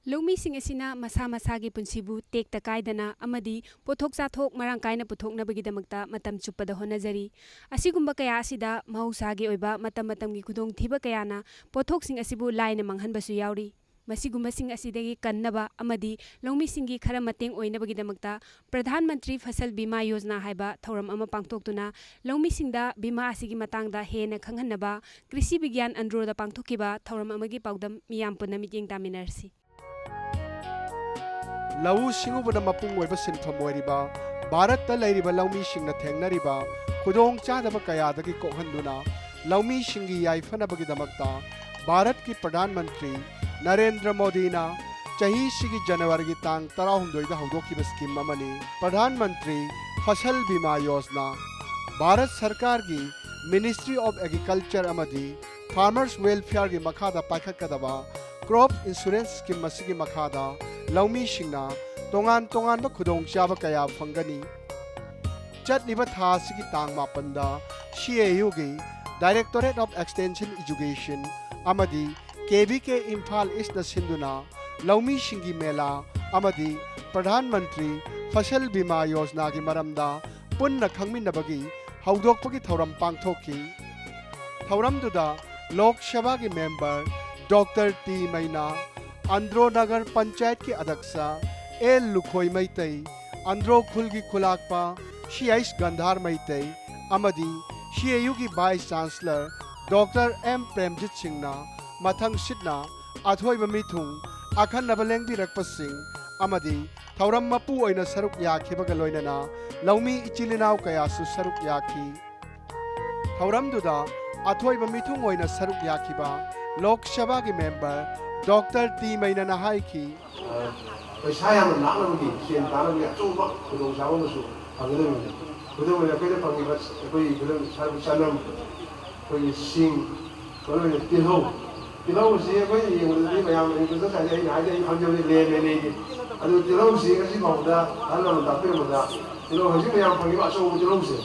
ꯂꯧꯃꯤꯁꯤꯡ ꯑꯁꯤꯅ ꯃꯁꯥ ꯃꯁꯥꯒꯤ ꯄꯨꯟꯁꯤꯕꯨ ꯇꯦꯛꯇ ꯀꯥꯏꯗꯅ ꯑꯃꯗꯤ ꯄꯣꯠꯊꯣꯛ ꯆꯥꯊꯣꯛ ꯃꯔꯥꯡ ꯀꯥꯏꯅ ꯄꯨꯊꯣꯛꯅꯕꯒꯤꯗꯃꯛꯇ ꯃꯇꯝ ꯆꯨꯞꯄꯗ ꯍꯣꯠꯅꯖꯔꯤ꯫ ꯑꯁꯤꯒꯨꯝꯕ ꯀꯌꯥ ꯑꯁꯤꯗ ꯃꯍꯧꯁꯥꯒꯤ ꯑꯣꯏꯕ ꯃꯇꯝꯒꯤ ꯈꯨꯗꯣꯡꯊꯤꯕ ꯀꯌꯥꯅ ꯄꯣꯠꯊꯣꯛꯁꯤꯡ ꯑꯁꯤꯕꯨ ꯂꯥꯏꯅ ꯃꯥꯡꯍꯟꯕꯁꯨ ꯌꯥꯎꯔꯤ꯫ ꯃꯁꯤꯒꯨꯝꯕꯁꯤꯡ ꯑꯁꯤꯗꯒꯤ ꯀꯟꯅꯕ ꯑꯃꯗꯤ ꯂꯧꯃꯤꯁꯤꯡꯒꯤ ꯈꯔ ꯃꯇꯦꯡ ꯑꯣꯏꯅꯕꯒꯤꯗꯃꯛꯇ ꯄ꯭ꯔꯙꯥꯟ ꯃꯟꯇ꯭ꯔꯤ ꯐꯁꯜ ꯕꯤꯃꯥ ꯌꯣꯖꯅꯥ ꯍꯥꯏꯕ ꯊꯧꯔꯝ ꯑꯃ ꯄꯥꯡꯊꯣꯛꯇꯨꯅ ꯂꯧꯃꯤꯁꯤꯡꯗ ꯕꯤꯃꯥ ꯑꯁꯤꯒꯤ ꯃꯇꯥꯡꯗ ꯍꯦꯟꯅ ꯈꯪꯍꯟꯅꯕ ꯀ꯭ꯔꯤꯁꯤ ꯕꯤꯒ꯭ꯌꯥꯟ ꯑꯟꯗ꯭ꯔꯣꯗ ꯄꯥꯡꯊꯣꯛꯈꯤꯕ ꯊꯧꯔꯝ ꯑꯃꯒꯤ ꯄꯥꯎꯗꯝ ꯃꯤꯌꯥꯝ ꯄꯨꯟꯅ ꯃꯤꯠꯌꯦꯡ ꯇꯥꯃꯤꯟꯅꯔꯁꯤ꯫ ꯂꯧꯎ ꯁꯤꯡꯎꯕꯅ ꯃꯄꯨꯡ ꯑꯣꯏꯕ ꯁꯤꯟꯐꯝ ꯑꯣꯏꯔꯤꯕ ꯚꯥꯔꯠꯇ ꯂꯩꯔꯤꯕ ꯂꯧꯃꯤꯁꯤꯡꯅ ꯊꯦꯡꯅꯔꯤꯕ ꯈꯨꯗꯣꯡꯆꯥꯗꯕ ꯀꯌꯥꯗꯒꯤ ꯀꯣꯛꯍꯟꯗꯨꯅ ꯂꯧꯃꯤꯁꯤꯡꯒꯤ ꯌꯥꯏꯐꯅꯕꯒꯤꯗꯃꯛꯇ ꯚꯥꯔꯠꯀꯤ ꯄ꯭ꯔꯙꯥꯟ ꯃꯟꯇ꯭ꯔꯤ ꯅꯔꯦꯟꯗ꯭ꯔ ꯃꯣꯗꯤꯅ ꯆꯍꯤꯁꯤꯒꯤ ꯖꯅꯋꯥꯔꯤꯒꯤ ꯇꯥꯡ 16ꯗ ꯍꯧꯗꯣꯛꯈꯤꯕ ꯁ꯭ꯀꯤꯝ ꯑꯃꯅꯤ ꯄ꯭ꯔꯙꯥꯟ ꯃꯟꯇ꯭ꯔꯤ ꯐꯁꯜ ꯕꯤꯃꯥ ꯌꯣꯖꯅꯥ꯫ ꯚꯥꯔꯠ ꯁꯔꯀꯥꯔꯒꯤ ꯃꯤꯅꯤꯁꯇ꯭ꯔꯤ ꯑꯣꯐ ꯑꯦꯒ꯭ꯔꯤꯀꯜꯆꯔ ꯑꯃꯗꯤ ꯐꯥꯔꯃꯔꯁ ꯋꯦꯜꯐꯤꯌꯔꯒꯤ ꯃꯈꯥꯗ ꯄꯥꯏꯈꯠꯀꯗꯕ ꯀ꯭ꯔꯣꯞ ꯏꯟꯁꯨꯔꯦꯟꯁ ꯁ꯭ꯀꯤꯝ ꯑꯁꯤꯒꯤ ꯃꯈꯥꯗ ꯂꯧꯃꯤꯁꯤꯡꯅ ꯇꯣꯉꯥꯟ ꯇꯣꯉꯥꯟꯕ ꯈꯨꯗꯣꯡꯆꯥꯕ ꯀꯌꯥ ꯐꯪꯒꯅꯤ꯫ ꯆꯠꯂꯤꯕ ꯊꯥ ꯑꯁꯤꯒꯤ ꯇꯥꯡ 7ꯗ CAUꯒꯤ ꯗꯥꯏꯔꯦꯛꯇꯣꯔꯦꯠ ꯑꯣꯐ ꯑꯦꯛꯁꯇꯦꯟꯁꯟ ꯏꯖꯨꯀꯦꯁꯟ ꯑꯃꯗꯤ KVK ꯏꯝꯐꯥꯜ ꯏꯁꯅ ꯁꯤꯟꯗꯨꯅ ꯂꯧꯃꯤꯁꯤꯡꯒꯤ ꯃꯦꯂꯥ ꯑꯃꯗꯤ ꯄ꯭ꯔꯙꯥꯟ ꯃꯟꯇ꯭ꯔꯤ ꯐꯁꯜ ꯕꯤꯃꯥ ꯌꯣꯖꯅꯥꯒꯤ ꯃꯔꯝꯗ ꯄꯨꯟꯅ ꯈꯪꯃꯤꯟꯅꯕꯒꯤ ꯍꯧꯗꯣꯛꯄꯒꯤ ꯊꯧꯔꯝ ꯄꯥꯡꯊꯣꯛꯈꯤ꯫ ꯊꯧꯔꯝꯗꯨꯗ ꯂꯣꯛ ꯁꯚꯥꯒꯤ ꯃꯦꯝꯕꯔ ꯗꯣꯛꯇꯔ ꯇꯤ ꯃꯩꯅꯥ, ꯑꯟꯗ꯭ꯔꯣ ꯅꯒꯔ ꯄꯟꯆꯥꯌꯠꯀꯤ ꯑध्यꯛꯁ ꯑꯦꯜ ꯂꯨꯈꯣꯏ ꯃꯩꯇꯩ, ꯑꯟꯗ꯭ꯔꯣ ꯈꯨꯜꯒꯤ ꯈꯨꯂꯥꯛꯄ CH ꯒꯟꯙꯥꯔ ꯃꯩꯇꯩ ꯑꯃꯗꯤ CAUꯒꯤ vice chancellor doctor M Premjit ꯁꯤꯡꯅ ꯃꯊꯪ ꯁꯤꯠꯅ ꯑꯊꯣꯏꯕ ꯃꯤꯊꯨꯡ ꯑꯈꯟꯅꯕ ꯂꯦꯡꯕꯤꯔꯛꯄꯁꯤꯡ ꯑꯃꯗꯤ ꯊꯧꯔꯝ ꯃꯄꯨ ꯑꯣꯏꯅ ꯁꯔꯨꯛ ꯌꯥꯈꯤꯕꯒ ꯂꯣꯏꯅꯅ ꯂꯧꯃꯤ ꯏꯆꯤꯜ ꯏꯅꯥꯎ ꯀꯌꯥꯁꯨ ꯁꯔꯨꯛ ꯌꯥꯈꯤ꯫ ꯊꯧꯔꯝꯗꯨꯗ ꯑꯊꯣꯏꯕ ꯃꯤꯊꯨꯡ ꯑꯣꯏꯅ ꯁꯔꯨꯛ ꯌꯥꯈꯤꯕ ꯂꯣꯛ ꯁꯚꯥꯒꯤ ꯃꯦꯝꯕꯔ ꯗꯣꯛꯇꯔ ꯇꯤ ꯃꯩꯅꯥꯅ ꯍꯥꯏꯈꯤ꯫ ꯄꯩꯁꯥ ꯌꯥꯝꯅ ꯂꯥꯛꯅꯕꯒꯤ ꯁꯦꯟ ꯇꯥꯅꯕꯒꯤ ꯑꯆꯧꯕ ꯈꯨꯗꯣꯡꯆꯥꯕ ꯑꯃꯁꯨ ꯐꯪꯒꯗꯕꯅꯤ꯫ ꯈꯨꯗꯝ ꯑꯣꯏꯅ ꯑꯩꯈꯣꯏꯗ ꯐꯪꯉꯤꯕ ꯑꯩꯈꯣꯏꯒꯤ ꯆꯅꯝ, ꯑꯩꯈꯣꯏꯒꯤ ꯁꯤꯡ, ꯃꯔꯨꯑꯣꯏꯅ ꯇꯤꯜꯍꯧ ꯑꯁꯤ ꯑꯩꯈꯣꯏꯅ ꯌꯦꯡꯕꯗꯗꯤ ꯃꯌꯥꯝꯅ ꯑꯦꯒ꯭ꯔꯤꯀꯜꯆꯔ ꯁꯥꯏꯟꯁ ꯑꯩꯅ ꯈꯪꯖꯕꯗꯤ ꯂꯦꯟꯅꯦꯅꯦꯒꯤ ꯑꯗꯨ ꯇꯤꯜꯍꯧꯁꯤ ꯉꯁꯤ ꯐꯥꯎꯕꯗ ꯑꯍꯜ ꯂꯃꯟ ꯇꯥꯛꯄꯤꯔꯝꯕꯗ ꯇꯤꯜꯍꯧ ꯍꯧꯖꯤꯛ ꯃꯌꯥꯝ ꯐꯪꯉꯤꯕ ꯑꯆꯧꯕ ꯇꯤꯜꯍꯧꯁꯦ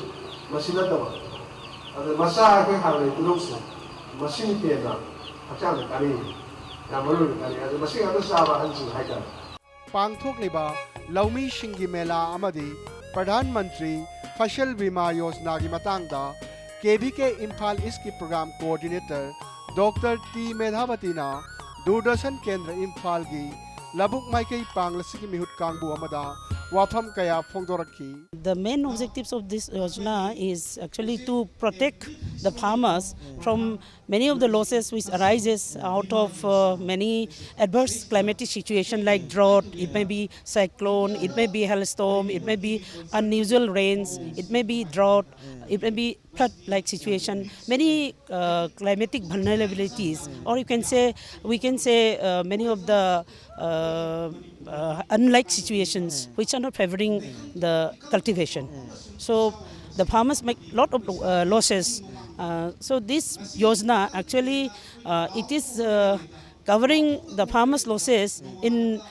ꯃꯁꯤ ꯅꯠꯇꯕ ꯑꯗ ꯃꯆꯥ ꯑꯩꯈꯣꯏ ꯍꯥꯟꯅ ꯇꯤꯜꯍꯧꯁꯦ ꯃꯁꯤꯅ ꯍꯦꯟꯅ ꯍꯛꯆꯥꯡꯗ ꯀꯥꯟꯅꯩ, ꯌꯥꯝ ꯃꯔꯨꯑꯣꯏꯅ ꯀꯥꯟꯅꯩ꯫ ꯑꯗꯨ ꯃꯁꯤ ꯉꯥꯛꯇ ꯆꯥꯕ ꯑꯍꯟꯁꯤꯡ ꯍꯥꯏꯇꯥꯔꯦ꯫ ꯄꯥꯡꯊꯣꯛꯂꯤꯕ ꯂꯧꯃꯤꯁꯤꯡꯒꯤ ꯃꯦꯂꯥ ꯑꯃꯗꯤ ꯄ꯭ꯔꯙꯥꯟ ꯃꯟꯇ꯭ꯔꯤ ꯐꯁꯜ ꯕꯤꯃꯥ ꯌꯣꯖꯅꯥꯒꯤ ꯃꯇꯥꯡꯗ KVK ꯏꯝꯐꯥꯜ ꯏꯁꯀꯤ ꯄ꯭ꯔꯣꯒ꯭ꯔꯥꯝ ꯀꯣꯑꯣꯔꯗꯤꯅꯦꯇꯔ ꯗꯣꯛꯇꯔ ꯇꯤ ꯃꯦꯙꯥꯕꯇꯤꯅ ꯗꯨꯔꯗꯔꯁꯟ ꯀꯦꯟꯗ꯭ꯔ ꯏꯝꯐꯥꯜꯒꯤ ꯂꯕꯨꯛ ꯃꯥꯏꯀꯩ ꯄꯥꯡꯂꯁꯤꯒꯤ ꯃꯤꯍꯨꯠ ꯀꯥꯡꯕꯨ ꯑꯃꯗ ꯋꯥꯐꯝ ꯀꯌꯥ ꯐꯣꯡꯗꯣꯔꯛꯈꯤ꯫ The main objectives of this yojana is actually to protect the farmers from many of the losses which arises out of many adverse climatic situations like drought, it may be cyclone, it may be hailstorm, it may be unusual rains, it may be drought, it may be flood-like situation, many climatic vulnerabilities, or we can say many of the unlike situations which are not favoring the cultivation. So the farmers make a lot of losses. So this yojana actually it is covering the farmers' losses in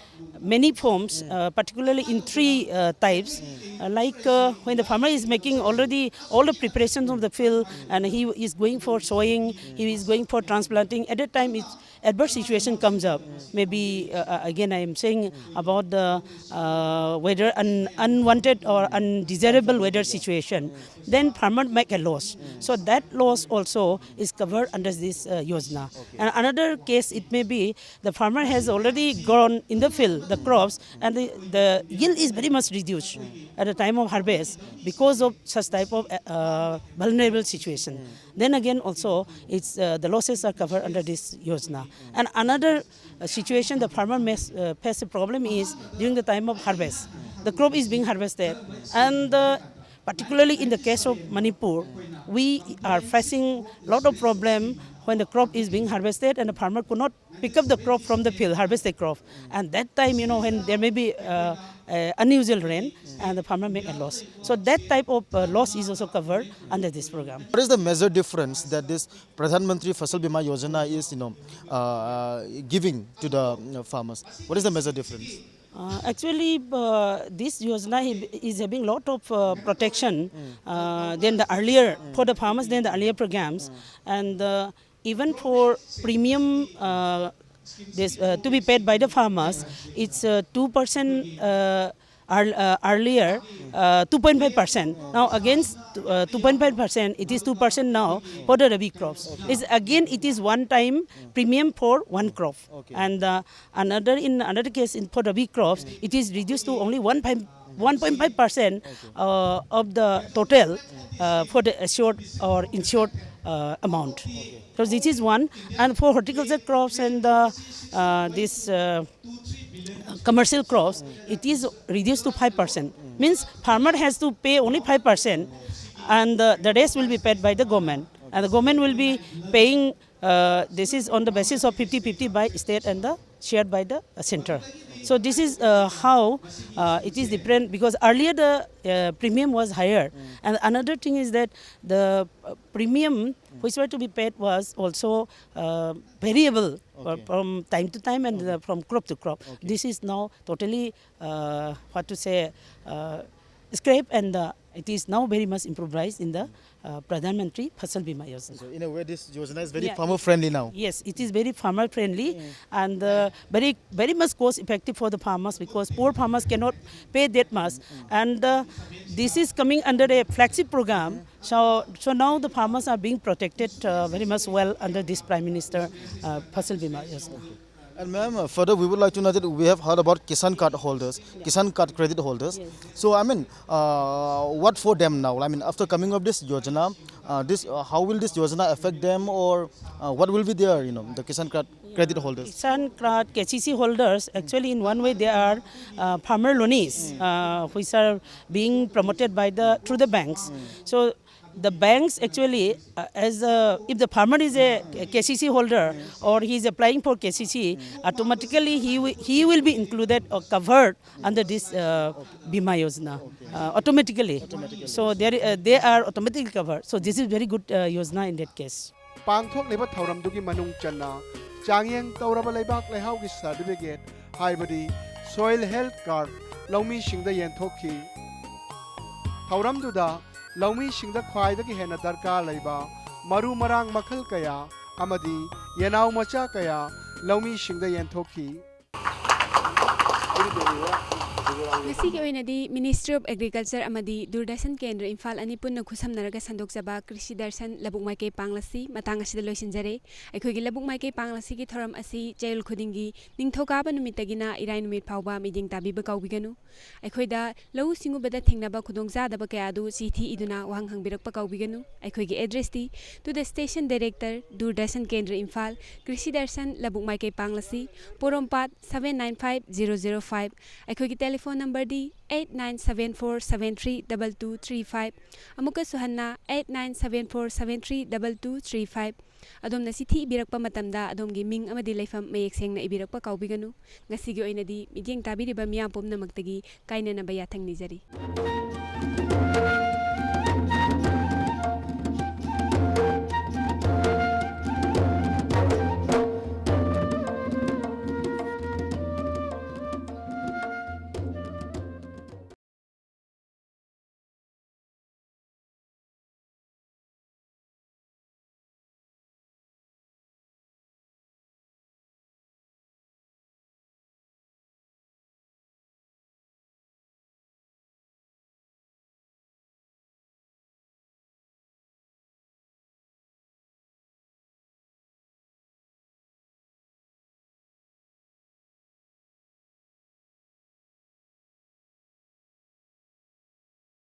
many forms, particularly in three types. When the farmer is making already all the preparations of the field and he is going for sowing, he is going for transplanting, at that time adverse situation comes up. Maybe again I am saying about the weather, unwanted or undesirable weather situation, then farmer make a loss. So that loss also is covered under this yojana. And another case, it may be the farmer has already grown in the field the crops and the yield is very much reduced at the time of harvest because of such type of vulnerable situation. Then again also it's the losses are covered under this yojana. And another situation the farmer may face a problem is during the time of harvest. The crop is being harvested and particularly in the case of Manipur, we are facing a lot of problem when the crop is being harvested and the farmer could not pick up the crop from the field, harvest the crop. And that time, when there may be unusual rain and the farmer make a loss. So that type of loss is also covered under this program. What is the major difference that this Pradhan Mantri Fasal Bima Yojana is, giving to the farmers? What is the major difference? Actually, this yojana is having a lot of protection than the earlier for the farmers than the earlier programs, and even for premium this to be paid by the farmers. It's 2% earlier, 2.5%. Now against 2.5%, it is 2% now for the Rabi crops. It is one time premium for one crop. And in another case for Rabi crops, it is reduced to only 1.5% of the total for the assured or insured amount. So this is one. And for horticulture crops and this commercial crops, it is reduced to 5%. Means farmer has to pay only 5%, and the rest will be paid by the government. And the government will be paying, this is on the basis of 50-50 by state and shared by the center. So this is how it is different, because earlier the premium was higher. And another thing is that the premium which were to be paid was also variable from time to time and from crop to crop. This is now totally, scrape, and it is now very much improvised in the Pradhan Mantri Fasal Bima Yojana. So in a way, this Yojana is very farmer friendly now. Yes, it is very farmer friendly and very much cost effective for the farmers, because poor farmers cannot pay that much. And this is coming under a flagship program. So now the farmers are being protected very much well under this Prime Minister Fasal Bima Yojana. And ma'am, further we would like to know that we have heard about Kisan card holders, Kisan card credit holders. Yes. So I mean, what for them now? I mean, after coming up this Yojana, how will this Yojana affect them, or what will be their, the Kisan card credit holders? Kisan card KCC holders, actually in one way they are farmer loanees, which are being promoted by through the banks. So the banks actually, if the farmer is a KCC holder or he is applying for KCC, automatically he will be included or covered under this Bima Yojana, automatically. So they are automatically covered. So this is very good Yojana in that case. पांथोक्लिबा थौरमदुगी मनुंग चन्ना चांगयेंग तौरबा लेबाक लेहाउगी certificate हाइबदी soil health card लौमी सिंगदा येंथोखी थौरमदुदा लौमी सिंगदा ख्वाइदगी हेना दरकार लेबा मरु मरांग मखल कया अमदी येनाउ मचा कया लौमी सिंगदा येंथोखी Ngasi oinadi Ministry of Agriculture amadi Doordarshan Kendra Imphal ani punna khusamnaraga sandokjaba Krishi Darshan Labuk Maikei Panglasi matang asida loisinjare aikhoigi Labuk Maikei Panglasi ki thoram asi chayul khudingi ningthokaba numitagina irai numit phawba meeting tabiba kaubiganu aikhoida lau singubada thengnaba khudongjadaba kayadu chithi iduna wahang hangbirakpa kaubiganu aikhoigi address ti to the station director Doordarshan Kendra Imphal Krishi Darshan Labuk Maikei Panglasi Porompat 795005 aikhoigi telephone number di 8974732235 amuka suhanna 8974732235 adom na sithi ibirakpa matamda adomgi ming amadi leifam mayek sengna ibirakpa kaubiganu ngasigi oinadi midyeng tabiriba miyam pomna magtagi kaina na bayathang nijari